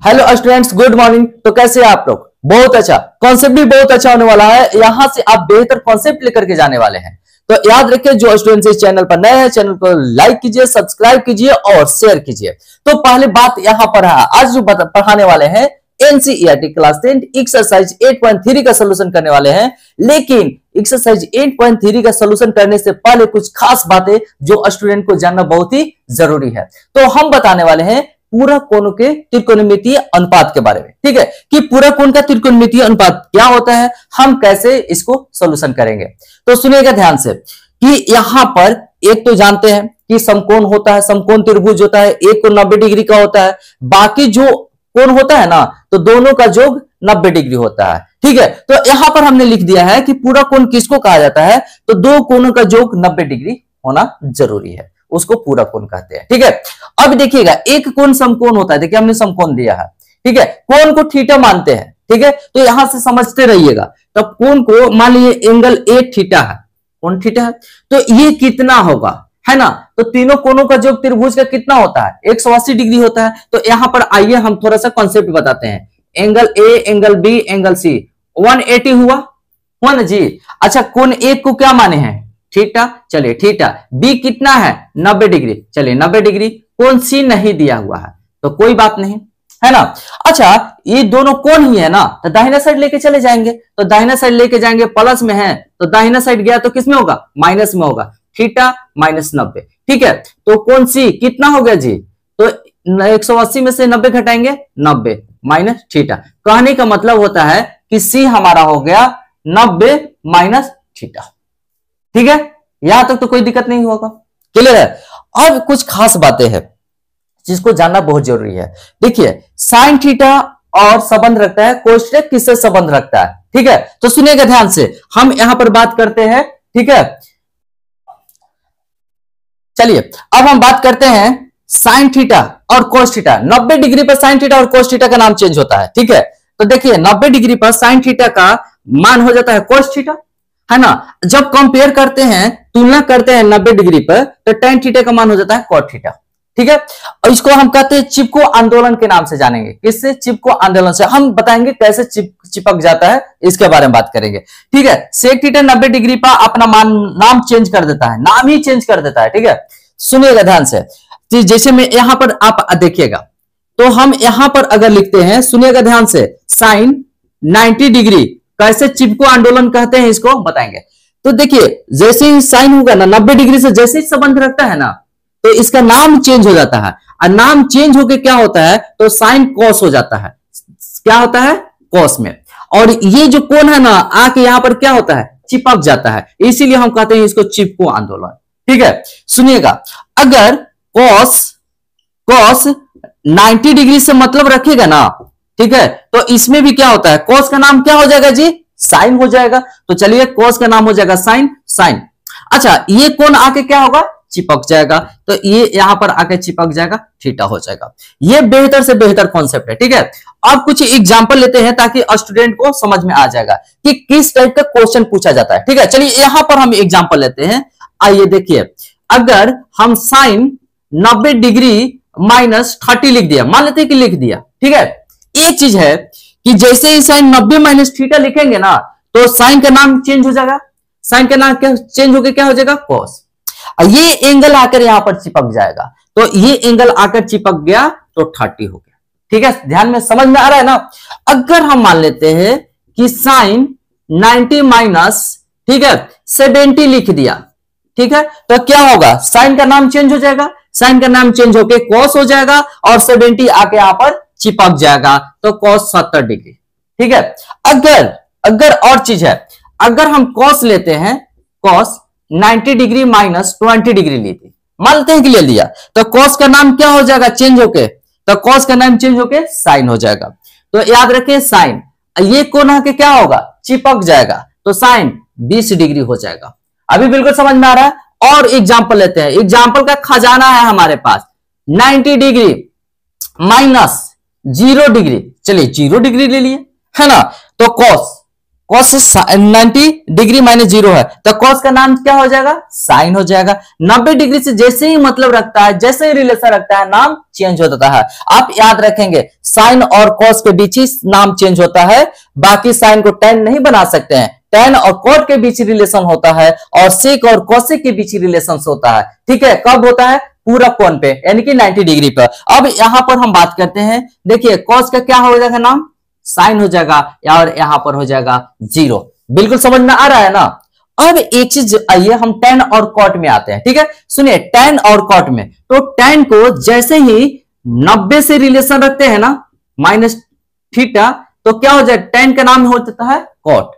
Hello students, good morning. तो कैसे हैं आप लोग? बहुत अच्छा, कॉन्सेप्ट भी बहुत अच्छा होने वाला है। यहां से आप बेहतर कॉन्सेप्ट लेकर के जाने वाले हैं। तो याद रखिए, जो स्टूडेंट्स इस चैनल पर नए हैं, चैनल को लाइक कीजिए, सब्सक्राइब कीजिए और शेयर कीजिए। तो पहले बात यहां पर है, आज जो पढ़ाने वाले हैं एनसीईआरटी क्लास 10 एक्सरसाइज 8.3 का सोल्यूशन करने वाले हैं। लेकिन एक्सरसाइज 8.3 का सोल्यूशन करने से पहले कुछ खास बातें जो स्टूडेंट को जानना बहुत ही जरूरी है। तो हम बताने वाले हैं पूरक कोणों के त्रिकोणमितीय अनुपात के बारे में। ठीक है, कि पूरक कोण का त्रिकोणमितीय अनुपात क्या होता है, हम कैसे इसको सोल्यूशन करेंगे। तो सुनिएगा ध्यान से कि यहां पर एक तो जानते हैं कि समकोण होता है, समकोण त्रिभुज होता है, एक को 90 डिग्री का होता है, बाकी जो कोण होता है ना, तो दोनों का योग 90 डिग्री होता है। ठीक है, तो यहां पर हमने लिख दिया है कि पूरक कोण किसको कहा जाता है, तो दो कोणों का योग 90 डिग्री होना जरूरी है, उसको पूरक कोण कहते हैं। ठीक है, अब देखिएगा एक कोण समकोण होता है। देखिए हमने समकोण दिया है, ठीक है, कोण को थीटा मानते हैं। ठीक है, तो यहां से समझते रहिएगा। तो कोण को मान लीजिए एंगल ए थीटा है, कोण थीटा है, तो ये कितना होगा, है ना। तो तीनों कोणों का योग त्रिभुज का कितना होता है, 180 डिग्री होता है। तो यहां पर आइए हम थोड़ा सा कॉन्सेप्ट बताते हैं। Angle A, angle B, angle C, 180 हुआ ना जी। अच्छा, कोण ए को क्या माने हैं, थीटा, चलिए थीटा। बी कितना है, 90 डिग्री, चलिए 90 डिग्री। कोण सी नहीं दिया हुआ है तो कोई बात नहीं, है ना। अच्छा, ये दोनों कोण ही है ना, तो दाहिना साइड लेके चले जाएंगे। तो दाहिना साइड लेके जाएंगे, प्लस में है तो दाहिना साइड गया तो किसमें होगा, माइनस में होगा। थीटा माइनस 90, ठीक है। तो कोण सी कितना हो गया जी, तो 180 में से 90 घटाएंगे, 90 माइनस थीटा। कहने का मतलब होता है कि सी हमारा हो गया 90 माइनस थीटा। ठीक है, यहां तक तो कोई दिक्कत नहीं होगा, क्लियर है। अब कुछ खास बातें हैं जिसको जानना बहुत जरूरी है। देखिए साइन थीटा और संबंध रखता है, कोस थीटा किससे संबंध रखता है। ठीक है, तो सुनिएगा ध्यान से, हम यहां पर बात करते हैं। ठीक है, चलिए अब हम बात करते हैं साइन थीटा और कोस थीटा। 90 डिग्री पर साइन थीटा और कोस थीटा का नाम चेंज होता है। ठीक है, तो देखिए 90 डिग्री पर साइन थीटा का मान हो जाता है कोस थीटा, है ना। जब कंपेयर करते हैं, तुलना करते हैं 90 डिग्री पर, तो tan थीटा का मान हो जाता है cot थीटा। ठीक है, और इसको हम कहते हैं चिपको आंदोलन के नाम से जानेंगे। किससे, चिपको आंदोलन से। हम बताएंगे कैसे चिपक जाता है, इसके बारे में बात करेंगे। ठीक है, sec थीटा 90 डिग्री पर अपना मान नाम चेंज कर देता है, नाम ही चेंज कर देता है। ठीक है, सुनिएगा ध्यान से। जैसे मैं यहां पर आप देखिएगा, तो हम यहां पर अगर लिखते हैं, सुनिएगा ध्यान से, साइन 90 डिग्री कैसे चिपको आंदोलन कहते हैं, इसको बताएंगे। तो देखिए जैसे ही साइन होगा ना 90 डिग्री से जैसे ही संबंध रखता है ना, तो इसका नाम चेंज हो जाता है। और नाम चेंज होके क्या होता है, तो साइन कॉस हो जाता है। क्या होता है, कॉस में। और ये जो कोण है ना, आके यहां पर क्या होता है, चिपक जाता है। इसीलिए हम कहते हैं इसको चिपको आंदोलन। ठीक है, सुनिएगा, अगर कॉस 90 डिग्री से मतलब रखेगा ना, ठीक है, तो इसमें भी क्या होता है, कॉस का नाम क्या हो जाएगा जी, साइन हो जाएगा। तो चलिए कॉस का नाम हो जाएगा साइन, साइन। अच्छा, ये कोण आके क्या होगा, चिपक जाएगा। तो ये यहां पर आके चिपक जाएगा, थीटा हो जाएगा। ये बेहतर से बेहतर कॉन्सेप्ट है। ठीक है, अब कुछ एग्जांपल लेते हैं ताकि स्टूडेंट को समझ में आ जाएगा कि किस टाइप का क्वेश्चन पूछा जाता है। ठीक है, चलिए यहां पर हम एग्जांपल लेते हैं। आइए देखिए, अगर हम साइन 90 डिग्री माइनस 30 लिख दिया, मान लेते हैं कि लिख दिया। ठीक है, एक चीज है कि जैसे ही साइन 90 माइनस थीटा लिखेंगे ना, तो साइन का नाम चेंज हो जाएगा। साइन का नाम क्या चेंज होकर क्या हो जाएगा, कॉस। ये एंगल आकर यहां पर चिपक जाएगा। तो ये एंगल आकर चिपक गया तो 30 हो गया। ठीक है, ध्यान में समझ में आ रहा है ना। अगर हम मान लेते हैं कि साइन 90 माइनस, ठीक है, 70 लिख दिया, ठीक है, तो क्या होगा, साइन का नाम चेंज हो जाएगा। साइन का नाम चेंज होकर कॉस हो जाएगा और 70 आके यहां पर चिपक जाएगा, तो कॉस 70 डिग्री। ठीक है, अगर और चीज है, अगर हम कॉस लेते हैं, कॉस 90 डिग्री माइनस 20 डिग्री ली थी, मान लेते हैं कि ले लिया, तो कॉस का नाम क्या हो जाएगा, चेंज होके, तो कॉस का नाम चेंज होके साइन हो जाएगा। तो याद रखें, साइन, ये कोण आके क्या होगा, चिपक जाएगा, तो साइन 20 डिग्री हो जाएगा। अभी बिल्कुल समझ में आ रहा है। और एग्जाम्पल लेते हैं, एग्जाम्पल का खजाना है हमारे पास। 90 डिग्री माइनस 0 डिग्री, चलिए 0 डिग्री ले लिए, है ना। तो कॉस कॉस 90 डिग्री माइनस 0 है, तो कॉस का नाम क्या हो जाएगा, साइन हो जाएगा। 90 डिग्री से जैसे ही मतलब रखता है, जैसे ही रिलेशन रखता है, नाम चेंज हो जाता है। आप याद रखेंगे साइन और कॉस के बीच ही नाम चेंज होता है, बाकी साइन को tan नहीं बना सकते हैं। tan और कॉट के बीच रिलेशन होता है और सेक और कॉसेक के बीच रिलेशन होता है। ठीक है, कब होता है, पूरा कोण पे, यानी कि 90 डिग्री पर। अब यहां पर हम बात करते हैं, देखिए कॉस का क्या हो जाएगा नाम, साइन हो जाएगा, और यहां पर हो जाएगा 0। बिल्कुल समझ में आ रहा है ना। अब एक चीज आइए हम tan और कॉट में आते हैं। ठीक है, सुनिए tan और कॉट में, तो tan को जैसे ही 90 से रिलेशन रखते हैं ना, माइनस थीटा, तो क्या हो जाएगा, tan का नाम हो जाता है कॉट,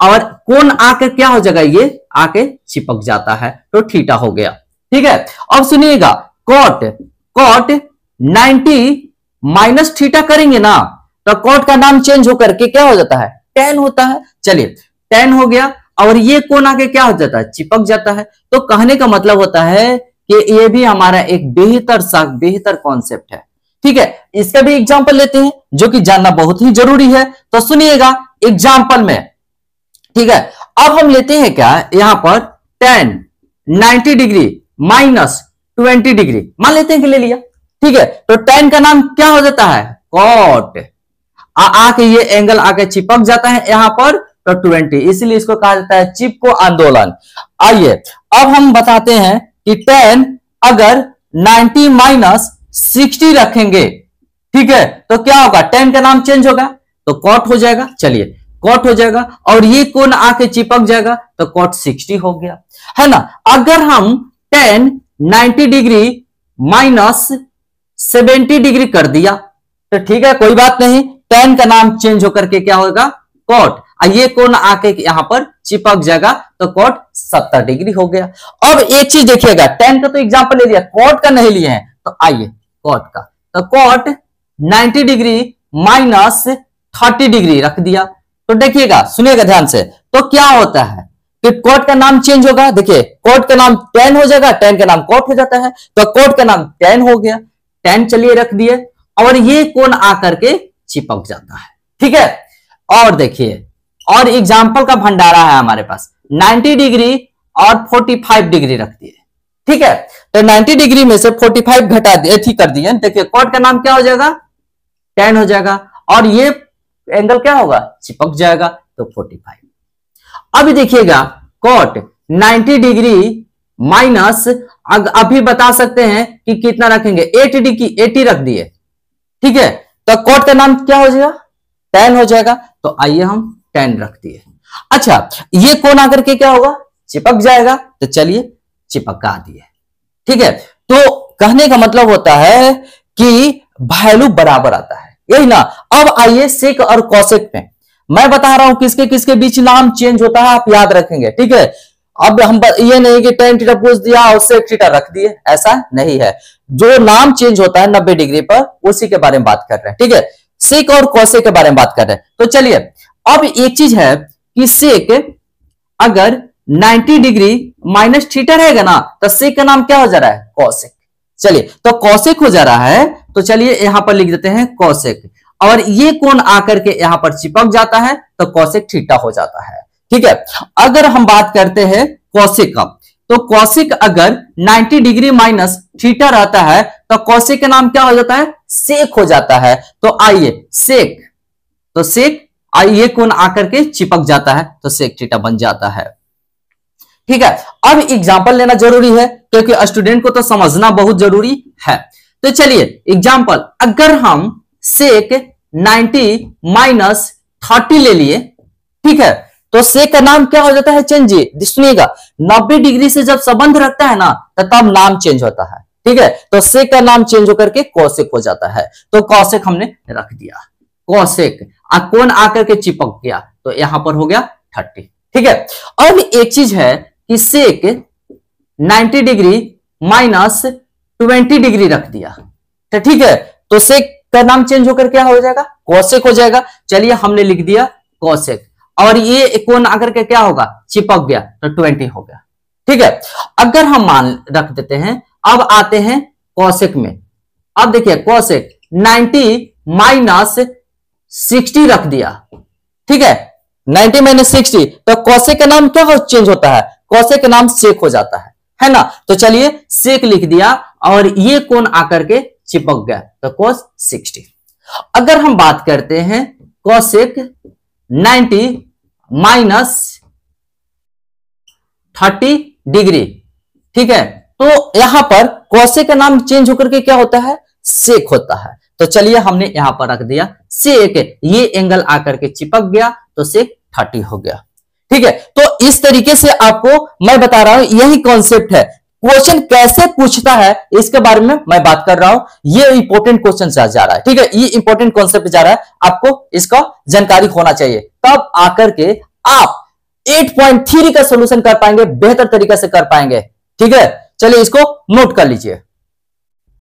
और कोण आकर क्या हो जाएगा, ये आके चिपक जाता है, तो थीटा हो गया। ठीक है, अब सुनिएगा कॉट 90 माइनस थीटा करेंगे ना, तो कॉट का नाम चेंज होकर के क्या हो जाता है, tan होता है। चलिए tan हो गया, और ये कोण आके क्या हो जाता है, चिपक जाता है। तो कहने का मतलब होता है कि ये भी हमारा एक बेहतर कॉन्सेप्ट है। ठीक है, इसका भी एग्जांपल लेते हैं, जो कि जानना बहुत ही जरूरी है। तो सुनिएगा एग्जांपल में। ठीक है, अब हम लेते हैं क्या, यहां पर tan 90 डिग्री माइनस 20 डिग्री मान लेते हैं कि ले लिया। ठीक है, तो tan का नाम क्या हो जाता है, कॉट, आके ये एंगल आके चिपक जाता है यहां पर, तो 20, इसलिए इसको कहा जाता है चिपको आंदोलन। आइए अब हम बताते हैं कि tan अगर 90 माइनस 60 रखेंगे, ठीक है, तो क्या होगा, tan का नाम चेंज होगा, तो कॉट हो जाएगा। चलिए कॉट हो जाएगा, और ये कोण आके चिपक जाएगा, तो कॉट 60 हो गया, है ना। अगर हम tan 90 डिग्री माइनस 70 डिग्री कर दिया, तो ठीक है, कोई बात नहीं, tan का नाम चेंज होकर के क्या होगा, कॉट, ये कोण आके यहां पर चिपक जाएगा, तो कॉट 70 डिग्री हो गया। अब एक चीज देखिएगा, tan का तो एग्जांपल ले लिया, कॉट का नहीं लिए हैं, तो आइए कॉट का, तो कॉट 90 डिग्री माइनस 30 डिग्री रख दिया। तो देखिएगा, सुनिएगा ध्यान से, तो क्या होता है कि कॉट का नाम चेंज होगा। देखिए कॉट का नाम tan हो जाएगा, tan का नाम कॉट हो जाता है, तो कॉट का नाम tan हो गया, tan चलिए रख दिए, और ये कोण आकर के चिपक जाता है। ठीक है, और देखिए और एग्जाम्पल का भंडारा है हमारे पास, 90 डिग्री और 45 डिग्री रख दिए। ठीक है, तो 90 डिग्री में से 45 घटा दिए, ठीक कर दिए। देखिए कॉट का नाम क्या हो जाएगा, tan हो जाएगा, और ये एंगल क्या होगा, चिपक जाएगा, तो 45। अब देखिएगा कॉट 90 डिग्री माइनस, अभी बता सकते हैं कि कितना रखेंगे, 80 रख दिए। ठीक है, तो कॉट का नाम क्या हो जाएगा, tan हो जाएगा, तो आइए हम tan रख दिए। अच्छा, ये कोण आकर के क्या होगा, चिपक जाएगा, तो चलिए चिपका दिए। ठीक है, तो कहने का मतलब होता है कि वैल्यू बराबर आता है, यही ना। अब आइए सेक और कॉसेक में, मैं बता रहा हूं किसके किसके बीच नाम चेंज होता है, आप याद रखेंगे। ठीक है, अब हम ये नहीं कि tan थीटा पूछ दिया और सेक थीटा रख दिए, ऐसा नहीं है। जो नाम चेंज होता है 90 डिग्री पर, उसी के बारे में बात कर रहे हैं। ठीक है, सेक और कॉसेक के बारे में बात कर रहे हैं। तो चलिए अब एक चीज है कि सेक अगर 90 डिग्री माइनस थीटा रहेगा ना, तो सेक का नाम क्या हो जा रहा है, कॉसेक। चलिए तो कॉसेक हो जा रहा है, तो चलिए यहां पर लिख देते हैं कॉसेक, और ये कोण आकर के यहां पर चिपक जाता है, तो कॉसेक थीटा हो जाता है। ठीक है, अगर हम बात करते हैं कॉसेक का, तो कॉसेक अगर 90 डिग्री माइनस थीटा रहता है, तो कॉसेक का नाम क्या हो जाता है, सेक हो जाता है। तो आइए सेक, तो सेक आइए कोण आकर के चिपक जाता है, तो सेक थीटा बन जाता है। ठीक है, अब एग्जांपल लेना जरूरी है, क्योंकि स्टूडेंट को तो समझना बहुत जरूरी है। तो चलिए एग्जांपल, अगर हम सेक 90 माइनस 30 ले लिए, ठीक है, तो सेक का नाम क्या हो जाता है, चेंज। सुनिएगा 90 डिग्री से जब संबंध रखता है ना, तब नाम चेंज होता है। ठीक है, तो सेक का नाम चेंज होकर के कॉसेक हो जाता है, तो कॉसेक हमने रख दिया, कॉसेक कोण आकर के चिपक गया, तो यहां पर हो गया 30। ठीक है, अब एक चीज है कि सेक 90 डिग्री माइनस 20 डिग्री रख दिया, तो ठीक है, तो सेक का नाम चेंज होकर क्या हो जाएगा, कॉसेक हो जाएगा। चलिए हमने लिख दिया कॉसेक, और ये कोण आकर के क्या होगा, चिपक गया, तो 20 हो गया। ठीक है, अगर हम मान रख देते हैं, अब आते हैं कॉसेक में। अब देखिए कॉसेक 90 माइनस 60 रख दिया, ठीक है, 90 माइनस 60, तो कौशिक का नाम क्या चेंज होता है, कौशिक का नाम सेक हो जाता है ना। तो चलिए सेक लिख दिया और ये कोण आकर के चिपक गया, तो cos 60। अगर हम बात करते हैं कौशिक 90 माइनस 30 डिग्री, ठीक है, तो यहां पर कौशिक का नाम चेंज होकर के क्या होता है, सेक होता है। तो चलिए हमने यहां पर रख दिया सेक, ये एंगल आकर के चिपक गया तो सेक 30 हो गया, ठीक है। तो इस तरीके से आपको मैं बता रहा हूं, यही कॉन्सेप्ट है। क्वेश्चन कैसे पूछता है इसके बारे में मैं बात कर रहा हूं, ये इंपॉर्टेंट क्वेश्चन जा रहा है, ठीक है, ये इंपॉर्टेंट कॉन्सेप्ट जा रहा है, आपको इसका जानकारी होना चाहिए, तब आकर के आप 8.3 का सॉल्यूशन कर पाएंगे, बेहतर तरीके से कर पाएंगे, ठीक है। चलिए इसको नोट कर लीजिए।